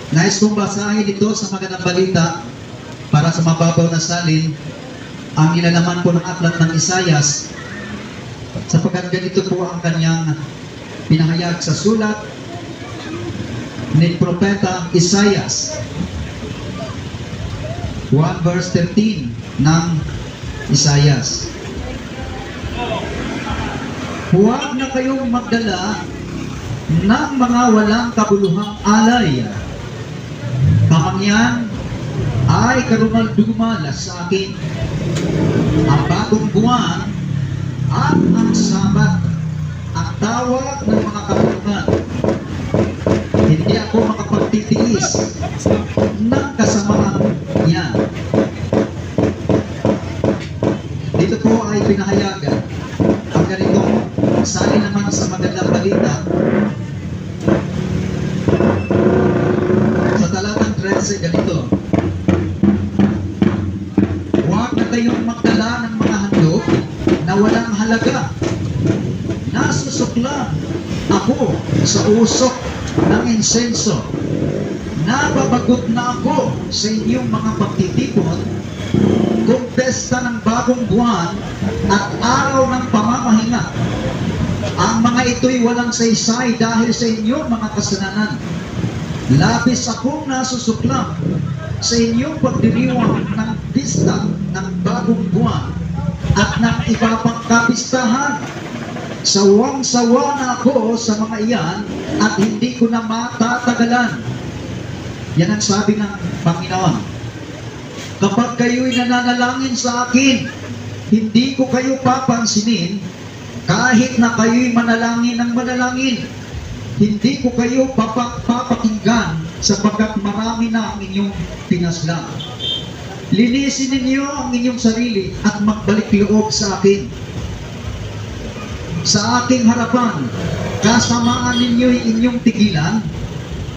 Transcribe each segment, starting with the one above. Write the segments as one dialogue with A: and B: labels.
A: Nais kong basahin ito sa Magandang Balita para sa mababaw na salin ang nilalaman po ng aklat ng Isayas, sapagkat ganito po ang kanyang pinahayag sa sulat ni Propeta Isayas 1 verse 13 ng Isayas. Huwag na kayong magdala ng mga walang kabuluhang alay. Kamangyan ay karumal-dumalas sa akin. Ang bagong buwan at ang sabat, ang tawag ng mga kapuluhan. Hindi ako makapagtitiis ng kasamaan niya. Dito po ay pinahayagan ang ganitong salin naman sa Magandang Balita sa talatang 13, ganito: huwag na kayong magdala ng mga handog na walang halaga. Nasusuklan ako sa usok ng insenso. Nababagot na ako sa inyong mga pagtitipon kung pesta ng bagong buwan at araw ng pamamahinga. Ang mga ito'y walang saysay dahil sa inyong mga kasalanan. Labis akong nasusuklam sa inyong pagdiriwang ng pista ng bagong buwan at ng iba pang kapistahan. Sawang-sawa na ako sa mga iyan at hindi ko na matatagalan. Yan ang sabi ng Panginoon. Kapag kayo'y nananalangin sa akin, hindi ko kayo papansinin. Kahit na kayo'y manalangin ng manalangin, hindi ko kayo papakinggan sapagkat marami na ang inyong pinaslang. Linisin ninyo ang inyong sarili at magbalik loob sa akin. Sa aking harapan, kasamaan ninyo'y inyong tigilan,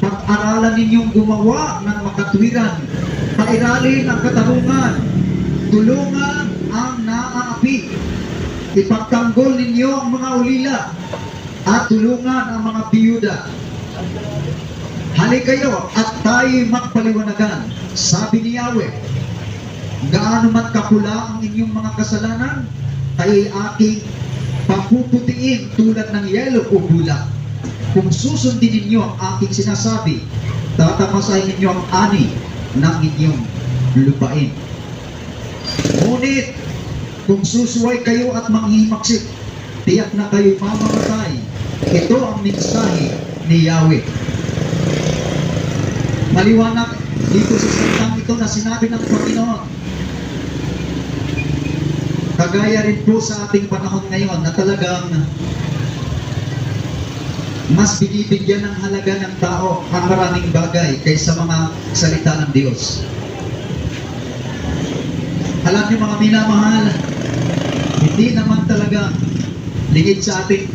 A: pag-aralan ninyong gumawa ng makatwiran, pairalin ang katarungan, tulungan ang naaapi, ipagtanggol ninyo ang mga ulila, at tulungan ang mga biyuda. Halik kayo at tayo'y magpaliwanagan, sabi ni Yahweh. Gaano man kapula ang inyong mga kasalanan, kayo'y aking papuputiin tulad ng yelo o bulak. Kung susundin ninyo ang aking sinasabi, tatamasahin ninyo ang ani ng inyong lupain. Ngunit, kung susuway kayo at manghimaksik, tiyak na kayo mamamatay. Ito ang mensahe ni Yahweh. Maliwanag dito sa salitang ito na sinabi ng Panginoon. Kagaya rin po sa ating panahon ngayon na talagang mas binibigyan ng halaga ng tao ang maraming bagay kaysa mga salita ng Diyos. Alam niyo mga minamahal, hindi naman talaga ligid sa atin.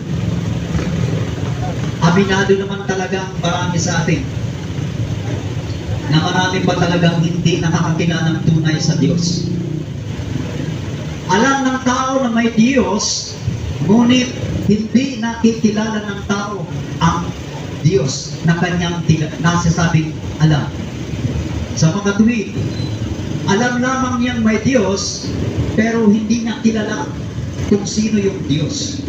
A: Aminado naman talaga marami sa atin na marami pa talagang hindi nakakakilala ng tunay sa Diyos. Alam ng tao na may Diyos, ngunit hindi nakikilala ng tao ang Diyos na kanyang nasasabing alam. Sa mga tuwid, alam lamang niyang may Diyos, pero hindi niya kilala kung sino yung Diyos.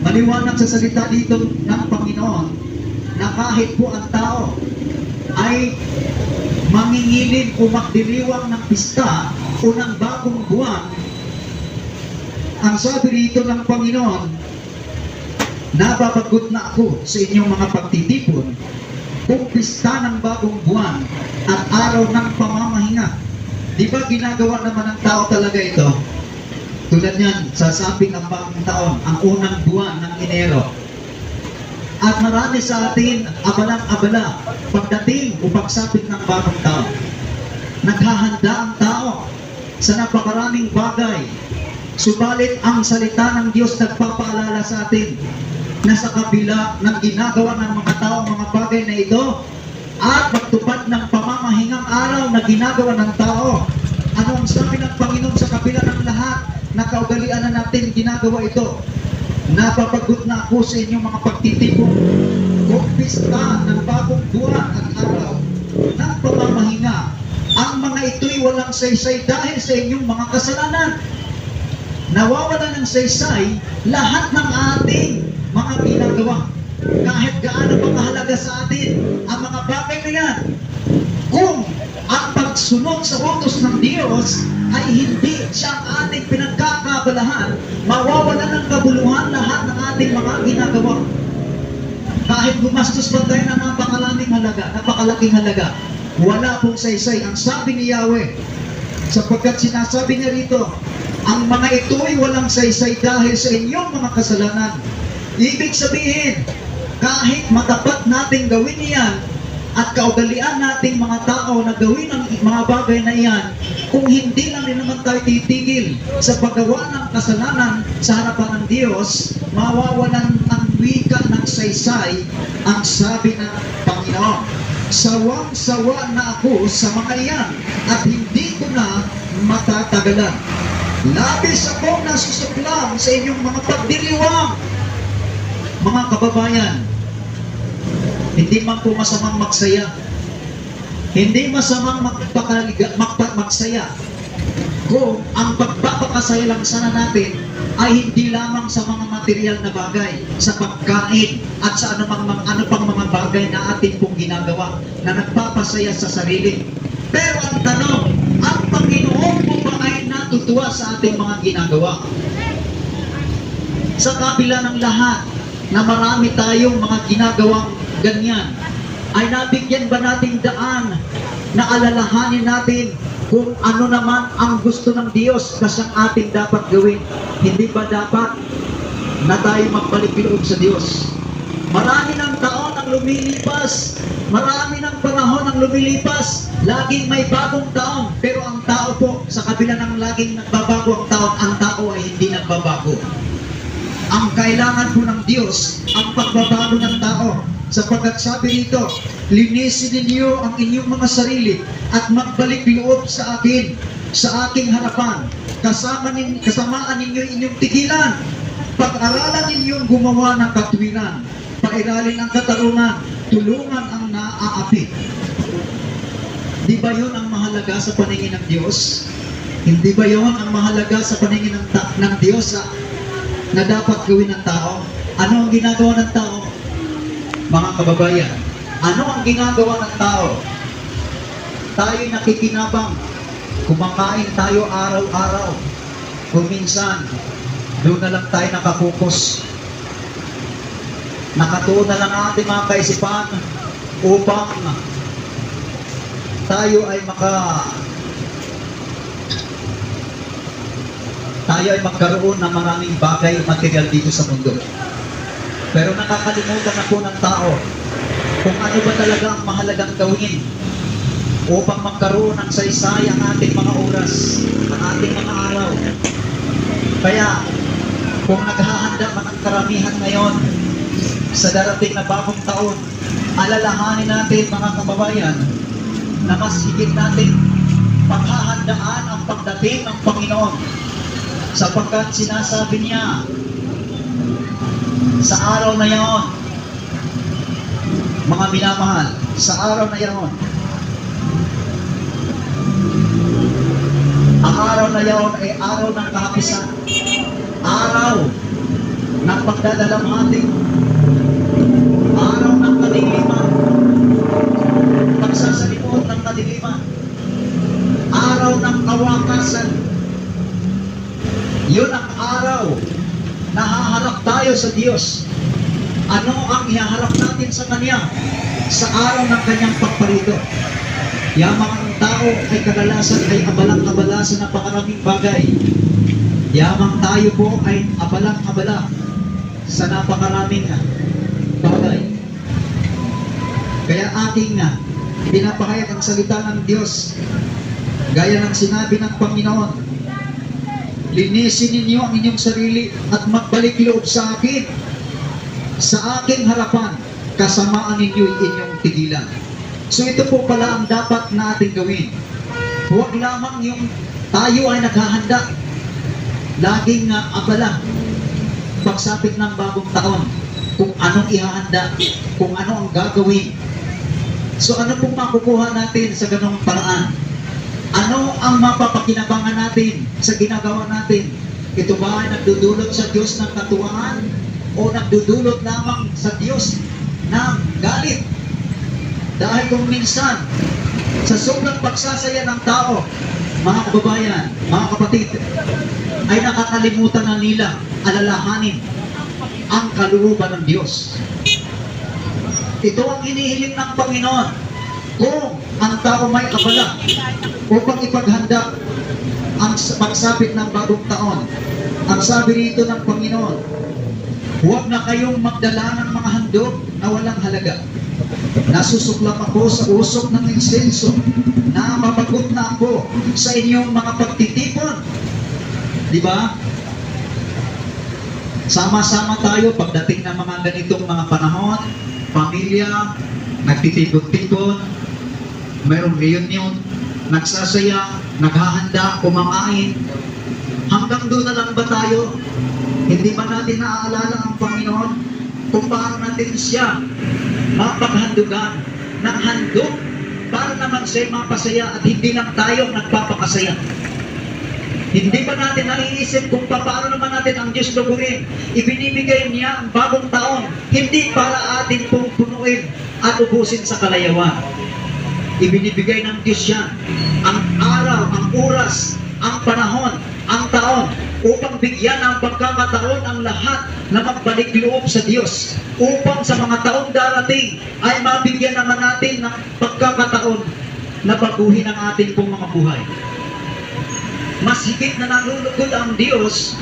A: Maliwanag sa salita dito ng Panginoon na kahit po ang tao ay mangingilin o magdiriwang ng pista o ng bagong buwan, ang sabi rito ng Panginoon, nababagot na ako sa inyong mga pagtitipon kung pista ng bagong buwan at araw ng pamamahinga. Di ba ginagawa naman ng tao talaga ito? Tulad yan, sasaping ang bagong taon, ang unang buwan ng Enero. At marami sa atin abalang-abala pagdating o pagsapit ng bagong taon. Naghahanda ang tao sa napakaraming bagay. Subalit ang salita ng Diyos nagpapaalala sa atin na sa kabila ng ginagawa ng mga tao, mga bagay na ito, at magtupad ng pamamahingang araw na ginagawa ng tao, anong sabi ng Panginoon sa kabila ng lahat na kaugalian na natin ginagawa ito? Napapagot na ako sa inyong mga pagtitipon kung pista ng bagong buwan at araw walang saysay dahil sa inyong mga kasalanan. Nawawala ng saysay lahat ng ating mga ginagawa. Kahit gaano pa mahalaga sa atin ang mga bagay na yan. Kung ang pagsunod sa utos ng Diyos ay hindi siya ang ating pinagkakabalahan, mawawala ng kabuluhan lahat ng ating mga ginagawa. Kahit gumastos pa tayo ng napakalaking halaga, wala pong saysay. Ang sabi ni Yahweh, sapagkat sinasabi niya rito, ang mga ito ay walang saysay dahil sa inyong mga kasalanan. Ibig sabihin, kahit matapat nating gawin yan at kaugalian nating mga tao na gawin ang mga bagay na iyan, kung hindi lang din naman tayo titigil sa paggawa ng kasalanan sa harapan ng Diyos, mawawalan ang wika ng saysay. Ang sabi ng Panginoon, sawang-sawa na ako sa mga iyan at hindi ko na matatagalan. Labis akong nasusuklam sa inyong mga pagdiriwang. Mga kababayan, hindi man po masamang magsaya. Hindi masamang magsaya kung ang pagpapakasaya lang sana natin ay hindi lamang sa mga material na bagay, sa pagkain at sa ano pang mga bagay na atin pong ginagawa na nagpapasaya sa sarili. Pero ang tanong, ang Panginoon po ba ay natutuwa sa ating mga ginagawa? Sa kabila ng lahat na marami tayong mga ginagawang ganyan, ay nabigyan ba nating daan na alalahanin natin kung ano naman ang gusto ng Diyos kasi ang ating dapat gawin? Hindi ba dapat na tayo magbalik loob sa Diyos? Marami ng taon ang lumilipas, marami ng panahon ang lumilipas, laging may bagong taon, pero ang tao po, sa kabila ng laging nagbabago ang taon, ang tao ay hindi nagbabago. Ang kailangan po ng Diyos, ang pagbabago ng tao, sapagkat sabi rito, linisin ninyo ang inyong mga sarili at magbalik loob sa akin, sa aking harapan. Kasamaan ninyo inyong tigilan. Pag-aralan ninyong gumawa ng katwiran. Pairalin ang katarungan. Tulungan ang naaapi. Di ba yun ang mahalaga sa paningin ng Diyos? Hindi ba yun ang mahalaga sa paningin ng Diyos na dapat gawin ng tao? Ano ang ginagawa ng tao? Mga kababayan, ano ang ginagawa ng tao? Tayo'y nakikinabang, kumakain tayo araw-araw. Kung minsan, doon na lang tayo nakapokus. Nakatuon na lang ating mga kaisipan upang tayo ay magkaroon ng maraming bagay material dito sa mundo. Pero nakakalimutan na po ng tao kung ano ba talaga ang mahalagang gawin upang magkaroon ng saysay ang ating mga oras, ang ating mga araw. Kaya, kung naghahanda man ang karamihan ngayon sa darating na bagong taon, alalahanin natin mga kababayan na mas higit natin paghahandaan ang pagdating ng Panginoon, sapagkat sinasabi niya sa araw na yaon, mga minamahal, sa araw na yaon, ang araw na yaon ay araw ng kahapisan, araw ng pagdadalamhati, araw ng kadiliman, pagsasalimot ng kadiliman, araw ng kawakasan. Yun ang araw na haharap tayo sa Diyos. Ano ang ihaharap natin sa Kanya? Sa araw ng Kanyang pagparito. Yamang ang tao ay kadalasan ay abalang-abala sa napakaraming bagay. Yamang tayo po ay abalang-abala sa napakaraming bagay. Kaya ating pinapahayag ang salita ng Diyos. Gaya ng sinabi ng Panginoon, linisin ninyo ang inyong sarili at magbalik loob sa akin. Sa aking harapan, kasamaan ninyo inyong tigilan. So ito po pala ang dapat natin gawin. Huwag lamang yung tayo ay naghahanda, laging abala pagsapit ng bagong taon, kung anong ihahanda, kung ano ang gagawin. So ano pong makukuha natin sa ganong paraan? Ano ang mapapakinabangan natin sa ginagawa natin? Ito ba ay nagdudulot sa Diyos ng katuwaan o nagdudulot lamang sa Diyos ng galit? Dahil kung minsan, sa sobrang pagsasaya ng tao, mga kababayan, mga kapatid, ay nakakalimutan na nila alalahanin ang kalooban ng Diyos. Ito ang hinihiling ng Panginoon. Kung ang tao may abala upang ipaghanda ang pagsapit ng bagong taon, ang sabi rito ng Panginoon, huwag na kayong magdala ng mga handog na walang halaga. Nasusuklap ako sa usok ng insenso, na mabagot na ako sa inyong mga pagtitipon. Di ba? Sama-sama tayo pagdating ng mga ganitong mga panahon, pamilya, nagtitipon-tipon, mayroong reunion, nagsasaya, naghahanda, kumakain. Hanggang doon na lang ba tayo? Hindi ba natin naaalala ang Panginoon kung paano natin siya mapaghandugan ng handog para naman siya mapasaya at hindi lang tayo nagpapakasaya? Hindi ba natin naiisip kung paano naman natin ang Diyos luburin? Ibinibigay niya ang bagong taon, hindi para atin pong punuin at ubusin sa kalayawan. Ibinibigay ng Diyos yan, ang araw, ang oras, ang panahon, ang taon, upang bigyan ng pagkakataon ang lahat na magbalik loob sa Diyos, upang sa mga taong darating ay mabigyan naman natin ng pagkakataon na baguhin ang ating pong mga buhay. Mas higit na nalulugod ang Diyos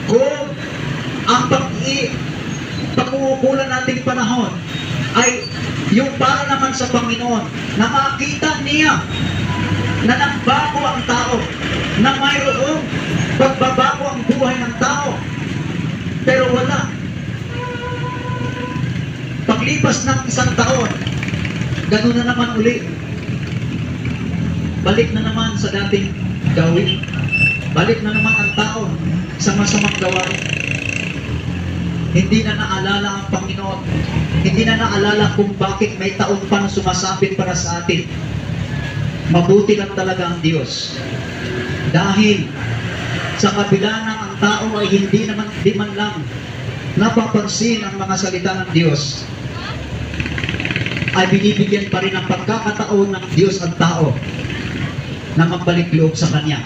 A: kung ang pag-uukulan nating panahon ay yung para naman sa Panginoon na makita niya na nagbago ang tao, na mayroong pagbabago ang buhay ng tao, pero wala. Paglipas ng isang taon, gano'n na naman uli. Balik na naman sa dating gawin. Balik na naman ang tao sa masamang gawain. Hindi na naalala ang Panginoon. Hindi na naalala kung bakit may taon pa na sumasapit para sa atin. Mabuti lang talaga ang Diyos. Dahil sa kabila ng ang tao ay hindi man lang napapansin ang mga salita ng Diyos, ay binibigyan pa rin ng pagkakataon ng Diyos ang tao na magbalik loob sa Kanya.